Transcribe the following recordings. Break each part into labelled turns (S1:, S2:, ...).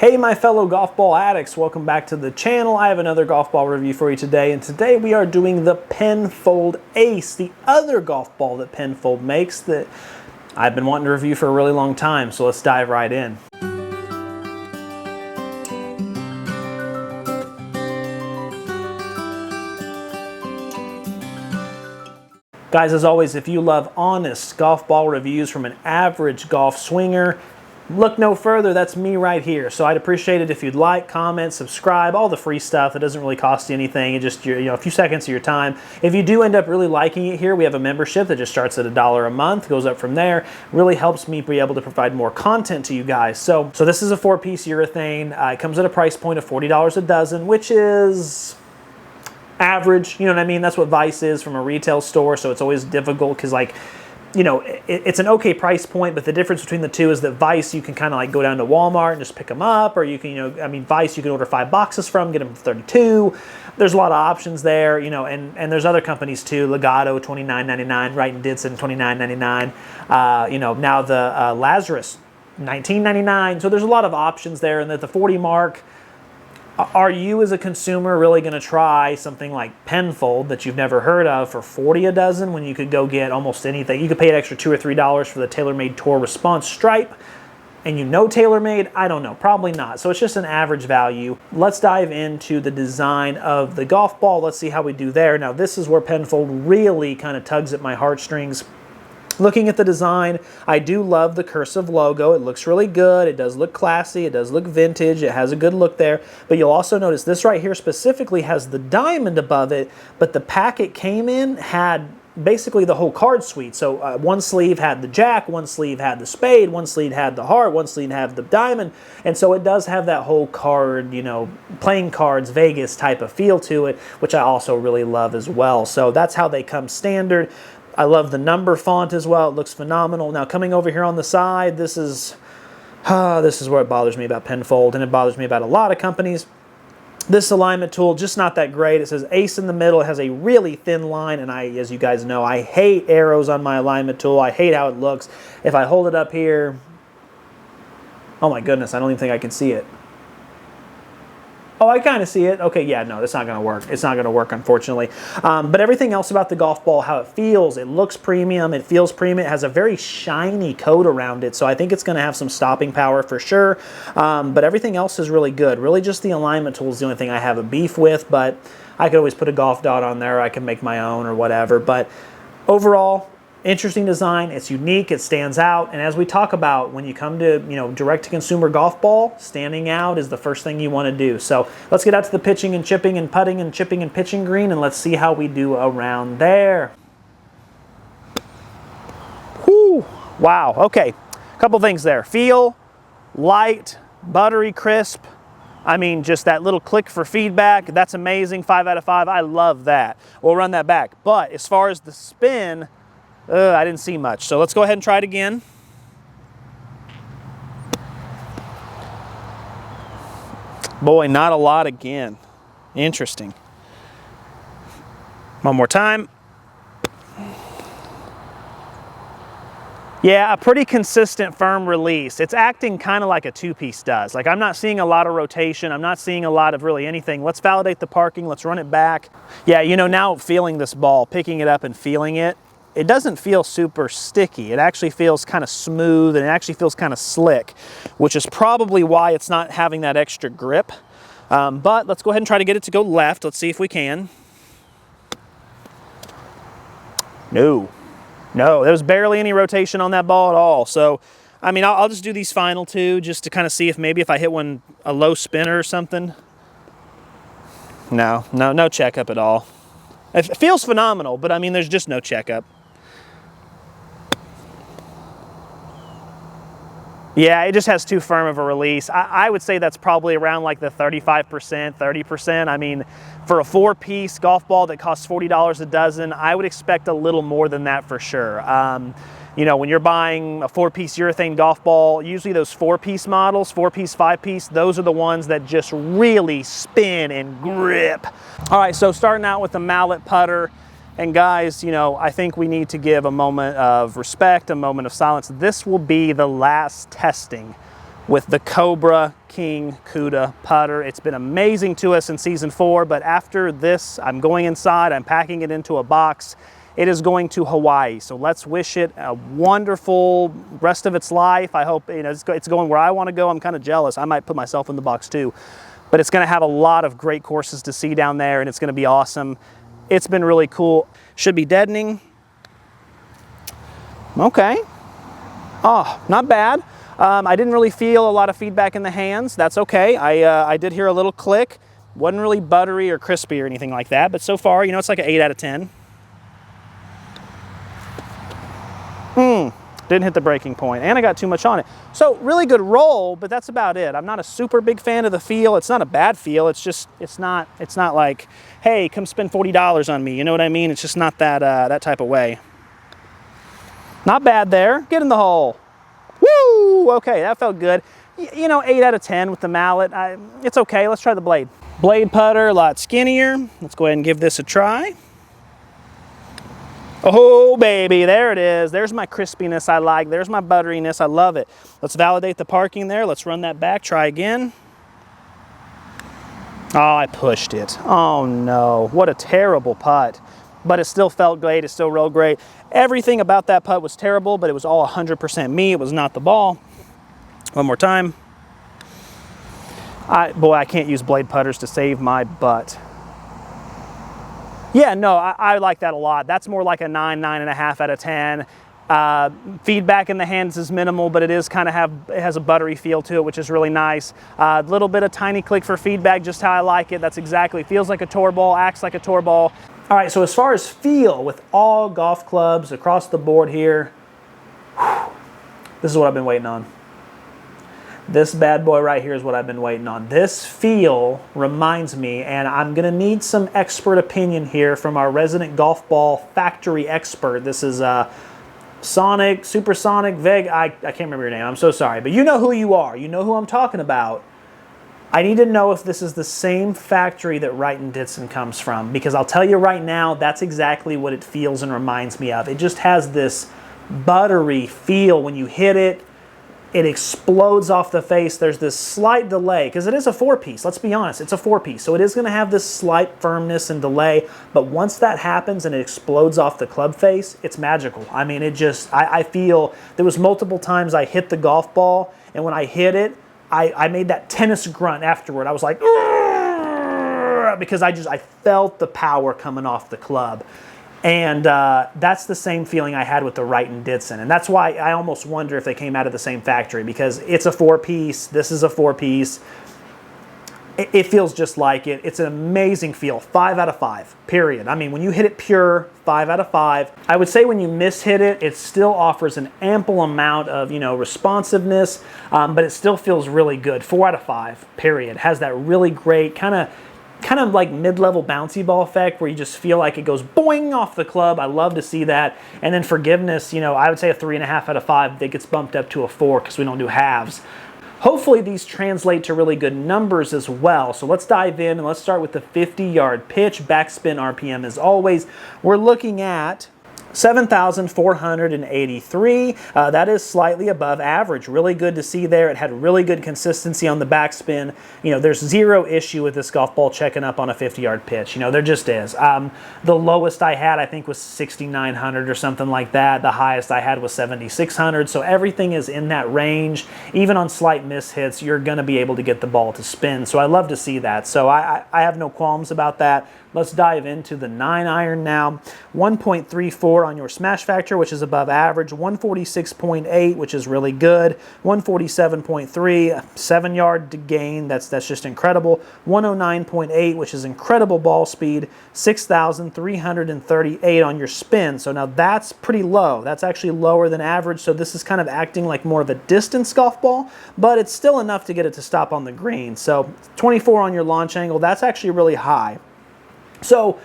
S1: Hey my fellow golf ball addicts, welcome back to the channel. I have another golf ball review for you today, and today we are doing the Penfold Ace, the other golf ball that Penfold makes that I've been wanting to review for a really long time, so let's dive right in. Guys, as always, if you love honest golf ball reviews from an average golf swinger, look no further, that's me right here. So I'd appreciate it if you'd like, comment, subscribe, all the free stuff. It doesn't really cost you anything. It just, a few seconds of your time. If you do end up really liking it here, we have a membership that just starts at $1 a month, goes up from there. Really helps me be able to provide more content to you guys. So this is a 4-piece urethane. It comes at a price point of $40 a dozen, which is average, you know what I mean? That's what Vice is from a retail store, so it's always difficult because, like, it's an okay price point, but the difference between the two is that Vice, you can kind of like go down to Walmart and just pick them up, or you can, Vice, you can order 5 boxes from, get them for 32. There's a lot of options there, and there's other companies too. Legato, $29.99, Wright and Didson, $29.99. Now the Lazarus, $19.99. So there's a lot of options there, and at the 40 mark, are you as a consumer really going to try something like Penfold that you've never heard of for 40 a dozen when you could go get almost anything? You could pay an extra $2 or $3 for the TaylorMade Tour Response stripe, and TaylorMade? I don't know, probably not. So it's just an average value. Let's dive into the design of the golf ball. Let's see how we do there. Now this is where Penfold really kind of tugs at my heartstrings. Looking at the design, I do love the cursive logo. It looks really good. It does look classy. It does look vintage. It has a good look there. But you'll also notice this right here specifically has the diamond above it, but the pack it came in had basically the whole card suite. So one sleeve had the jack, one sleeve had the spade, one sleeve had the heart, one sleeve had the diamond. And so it does have that whole card, playing cards, Vegas type of feel to it, which I also really love as well. So that's how they come standard. I love the number font as well. It looks phenomenal. Now coming over here on the side, this is where it bothers me about Penfold, and it bothers me about a lot of companies. This alignment tool, just not that great. It says Ace in the middle. It has a really thin line, and as you guys know, I hate arrows on my alignment tool. I hate how it looks. If I hold it up here, oh my goodness, I don't even think I can see it. Oh, I kind of see it. Okay, yeah, no, that's not going to work. It's not going to work, unfortunately. But everything else about the golf ball, how it feels, it looks premium, it feels premium. It has a very shiny coat around it, so I think it's going to have some stopping power for sure. But everything else is really good. Really just the alignment tool is the only thing I have a beef with, but I could always put a golf dot on there. I can make my own or whatever. But overall, interesting design. It's unique. It stands out. And as we talk about, when you come to direct-to-consumer golf ball, standing out is the first thing you want to do. So let's get out to the pitching and chipping and putting and chipping and pitching green, and let's see how we do around there. Whew. Wow. Okay. A couple things there. Feel, light, buttery, crisp. Just that little click for feedback. That's amazing. 5 out of 5. I love that. We'll run that back. But as far as the spin, I didn't see much. So let's go ahead and try it again. Boy, not a lot again. Interesting. One more time. Yeah, a pretty consistent, firm release. It's acting kind of like a 2-piece does. Like, I'm not seeing a lot of rotation. I'm not seeing a lot of really anything. Let's validate the parking. Let's run it back. Yeah, now feeling this ball, picking it up and feeling it, it doesn't feel super sticky. It actually feels kind of smooth, and it actually feels kind of slick, which is probably why it's not having that extra grip. But let's go ahead and try to get it to go left. Let's see if we can. No, there was barely any rotation on that ball at all. So, I'll just do these final two just to kind of see if maybe if I hit one a low spinner or something. No checkup at all. It feels phenomenal, but there's just no checkup. Yeah, it just has too firm of a release. I would say that's probably around like the 35%, 30%. For a 4-piece golf ball that costs $40 a dozen, I would expect a little more than that for sure. When you're buying a 4-piece urethane golf ball, usually those 4-piece models, 4-piece, 5-piece, those are the ones that just really spin and grip. All right, so starting out with the mallet putter. And guys, I think we need to give a moment of respect, a moment of silence. This will be the last testing with the Cobra King Cuda putter. It's been amazing to us in season 4, but after this, I'm going inside, I'm packing it into a box. It is going to Hawaii, so let's wish it a wonderful rest of its life. I hope, you know, it's going where I want to go. I'm kind of jealous. I might put myself in the box too, but it's going to have a lot of great courses to see down there, and it's going to be awesome. It's been really cool. Should be deadening. Okay. Oh, not bad. I didn't really feel a lot of feedback in the hands. That's okay. I did hear a little click. Wasn't really buttery or crispy or anything like that, but so far, you know, it's like an 8 out of 10. Didn't hit the breaking point, and I got too much on it. So really good roll, but that's about it. I'm not a super big fan of the feel. It's not a bad feel. It's just, it's not like, hey, come spend $40 on me. You know what I mean? It's just not that, that type of way. Not bad there. Get in the hole. Woo! Okay, that felt good. You know, 8 out of 10 with the mallet. It's okay. Let's try the blade. Blade putter, a lot skinnier. Let's go ahead and give this a try. Oh, baby, there it is. There's my crispiness I like. There's my butteriness. I love it. Let's validate the parking there. Let's run that back. Try again. Oh, I pushed it. Oh, no. What a terrible putt. But it still felt great. It still rolled great. Everything about that putt was terrible, but it was all 100% me. It was not the ball. One more time. Boy, I can't use blade putters to save my butt. Yeah, no, I like that a lot. That's more like a 9, 9.5 out of 10. Feedback in the hands is minimal, but it is kind of it has a buttery feel to it, which is really nice. A little bit of tiny click for feedback, just how I like it. That's exactly, feels like a tour ball, acts like a tour ball. All right, so as far as feel with all golf clubs across the board here, this is what I've been waiting on. This bad boy right here is what I've been waiting on. This feel reminds me, and I'm gonna need some expert opinion here from our resident golf ball factory expert. This is Sonic, Supersonic, Veg, I can't remember your name, I'm so sorry, but you know who you are. You know who I'm talking about. I need to know if this is the same factory that Wright & Ditson comes from, because I'll tell you right now, that's exactly what it feels and reminds me of. It just has this buttery feel when you hit it. It explodes off the face. There's this slight delay, because it is a 4-piece. Let's be honest, it's a 4-piece. So it is going to have this slight firmness and delay, but once that happens and it explodes off the club face, it's magical. I mean, it just, I feel, there was multiple times I hit the golf ball, and when I hit it, I made that tennis grunt afterward. I was like, because I felt the power coming off the club. And that's the same feeling I had with the Wright & Ditson. And that's why I almost wonder if they came out of the same factory, because it's a 4-piece, this is a 4-piece. It feels just like it. It's an amazing feel. 5 out of 5, period. I mean, when you hit it pure, 5 out of 5. I would say when you mishit it, it still offers an ample amount of, you know, responsiveness, but it still feels really good. 4 out of 5, period. Has that really great kind of like mid-level bouncy ball effect where you just feel like it goes boing off the club. I love to see that. And then forgiveness, you know, I would say a 3.5 out of 5 that gets bumped up to a 4 because we don't do halves. Hopefully these translate to really good numbers as well. So let's dive in and let's start with the 50-yard pitch. Backspin RPM as always. We're looking at 7,483. That is slightly above average. Really good to see there. It had really good consistency on the backspin. You know, there's zero issue with this golf ball checking up on a 50-yard pitch. You know, there just is. The lowest I had, I think, was 6,900 or something like that. The highest I had was 7,600. So everything is in that range. Even on slight mishits, you're going to be able to get the ball to spin. So I love to see that. So I have no qualms about that. Let's dive into the 9-iron now. 1.34 on your smash factor, which is above average. 146.8, which is really good. 147.3, 7-yard gain. That's just incredible. 109.8, which is incredible ball speed. 6,338 on your spin. So now that's pretty low. That's actually lower than average. So this is kind of acting like more of a distance golf ball, but it's still enough to get it to stop on the green. So 24 on your launch angle. That's actually really high. So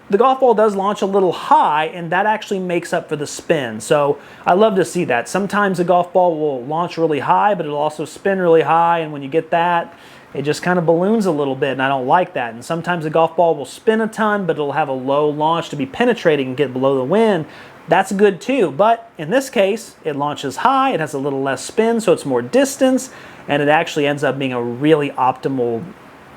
S1: the golf ball does launch a little high, and that actually makes up for the spin. So I love to see that. Sometimes a golf ball will launch really high, but it'll also spin really high, and when you get that, it just kind of balloons a little bit, and I don't like that. And sometimes a golf ball will spin a ton, but it'll have a low launch to be penetrating and get below the wind. That's good too, but in this case, it launches high, it has a little less spin, so it's more distance, and it actually ends up being a really optimal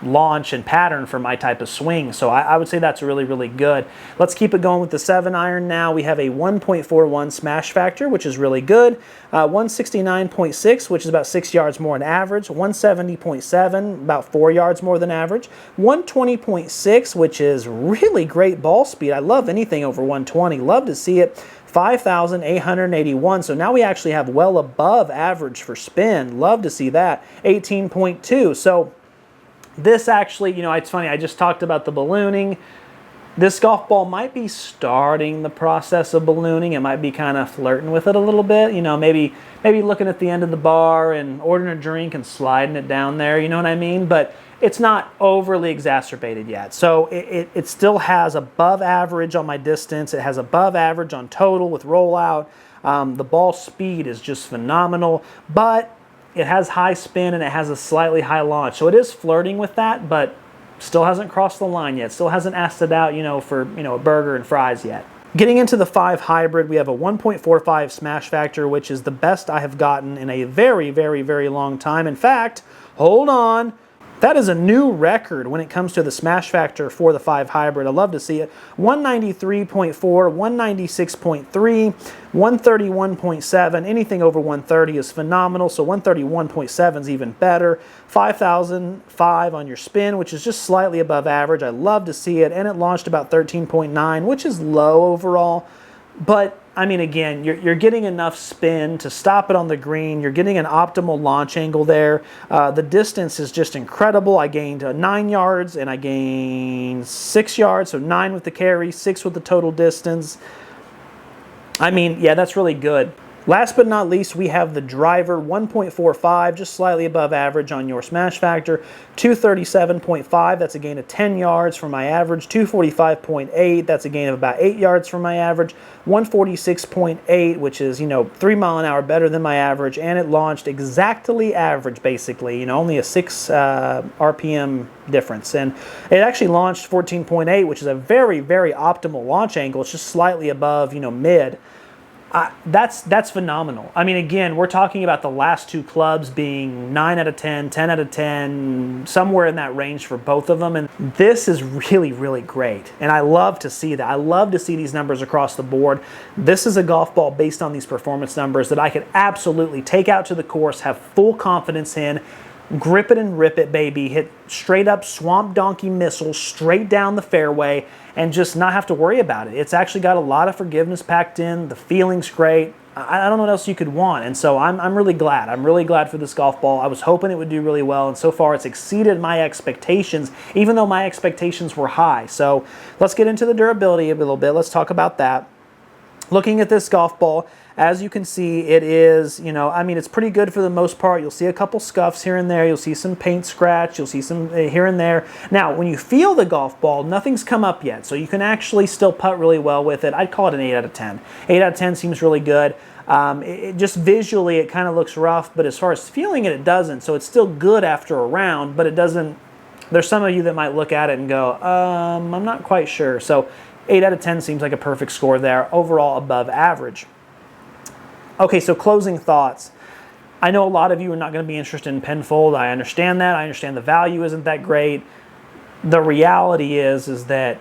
S1: launch and pattern for my type of swing. So I would say that's really, really good. Let's keep it going with the 7-iron now. We have a 1.41 smash factor, which is really good. 169.6, which is about 6 yards more than average. 170.7, about 4 yards more than average. 120.6, which is really great ball speed. I love anything over 120. Love to see it. 5,881. So now we actually have well above average for spin. Love to see that. 18.2. So this actually, you know, it's funny, I just talked about the ballooning. This golf ball might be starting the process of ballooning. It might be kind of flirting with it a little bit. You know, maybe looking at the end of the bar and ordering a drink and sliding it down there, you know what I mean? But it's not overly exacerbated yet. So it still has above average on my distance. It has above average on total with rollout. The ball speed is just phenomenal, but it has high spin and it has a slightly high launch. So it is flirting with that, but still hasn't crossed the line yet. Still hasn't asked it out, you know, for, you know, a burger and fries yet. Getting into the 5 hybrid, we have a 1.45 smash factor, which is the best I have gotten in a very, very, very long time. In fact, hold on. That is a new record when it comes to the smash factor for the 5 hybrid. I love to see it. 193.4, 196.3, 131.7. Anything over 130 is phenomenal. So 131.7 is even better. 5,005 on your spin, which is just slightly above average. I love to see it. And it launched about 13.9, which is low overall. But I mean, again, you're getting enough spin to stop it on the green. You're getting an optimal launch angle there. The distance is just incredible. I gained 9 yards and I gained 6 yards. So 9 with the carry, 6 with the total distance. I mean, yeah, that's really good. Last but not least, we have the driver, 1.45, just slightly above average on your smash factor. 237.5, that's a gain of 10 yards from my average. 245.8, that's a gain of about 8 yards from my average. 146.8, which is, you know, 3 mile an hour better than my average. And it launched exactly average, basically, you know, only a 6 RPM difference. And it actually launched 14.8, which is a very, very optimal launch angle. It's just slightly above, you know, mid. That's phenomenal. I mean, again, we're talking about the last 2 clubs being 9 out of 10, 10 out of 10, somewhere in that range for both of them. And this is really, really great. And I love to see that. I love to see these numbers across the board. This is a golf ball based on these performance numbers that I could absolutely take out to the course, have full confidence in, grip it and rip it, baby. Hit straight up swamp donkey missiles straight down the fairway and just not have to worry about it. It's actually got a lot of forgiveness packed in. The feeling's great. I don't know what else you could want. And so I'm really glad. I'm really glad for this golf ball. I was hoping it would do really well. And so far it's exceeded my expectations, even though my expectations were high. So let's get into the durability a little bit. Let's talk about that. Looking at this golf ball, as you can see, it is, you know, I mean, it's pretty good for the most part. You'll see a couple scuffs here and there. You'll see some paint scratch. You'll see some here and there. Now, when you feel the golf ball, nothing's come up yet. So you can actually still putt really well with it. I'd call it an 8 out of 10. 8 out of 10 seems really good. Just visually, it kind of looks rough, but as far as feeling it, it doesn't. So it's still good after a round, but it doesn't. There's some of you that might look at it and go, I'm not quite sure. So 8 out of 10 seems like a perfect score there. Overall, above average. Okay, so closing thoughts. I know a lot of you are not going to be interested in Penfold. I understand that. I understand the value isn't that great. The reality is that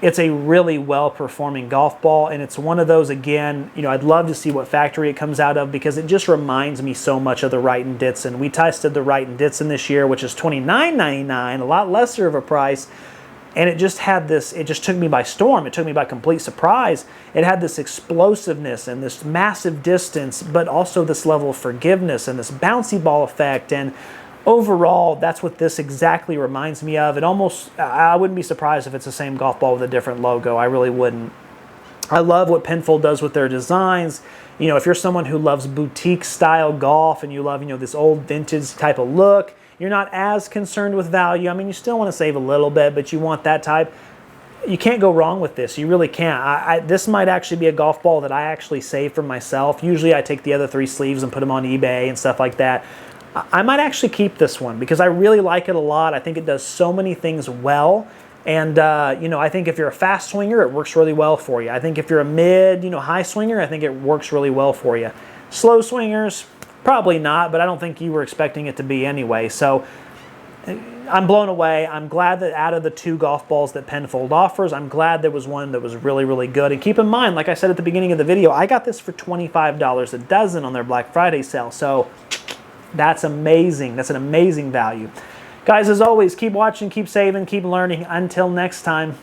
S1: it's a really well-performing golf ball, and it's one of those, again, you know, I'd love to see what factory it comes out of because it just reminds me so much of the Wright & Ditson. We tested the Wright & Ditson this year, which is $29.99, a lot lesser of a price. And it just had this, it just took me by storm. It took me by complete surprise. It had this explosiveness and this massive distance, but also this level of forgiveness and this bouncy ball effect. And overall, that's what this exactly reminds me of. It almost, I wouldn't be surprised if it's the same golf ball with a different logo. I really wouldn't. I love what Penfold does with their designs. You know, if you're someone who loves boutique style golf and you love, you know, this old vintage type of look, you're not as concerned with value. I mean, you still want to save a little bit, but you want that type. You can't go wrong with this. You really can't. This might actually be a golf ball that I actually save for myself. Usually I take the other 3 sleeves and put them on eBay and stuff like that. I might actually keep this one because I really like it a lot. I think it does so many things well. And, you know, I think if you're a fast swinger, it works really well for you. I think if you're a mid, you know, high swinger, I think it works really well for you. Slow swingers, Probably not, but I don't think you were expecting it to be anyway. So I'm blown away. I'm glad that out of the 2 golf balls that Penfold offers, I'm glad there was one that was really, really good. And keep in mind, like I said at the beginning of the video, I got this for $25 a dozen on their Black Friday sale. So that's amazing. That's an amazing value. Guys, as always, keep watching, keep saving, keep learning. Until next time.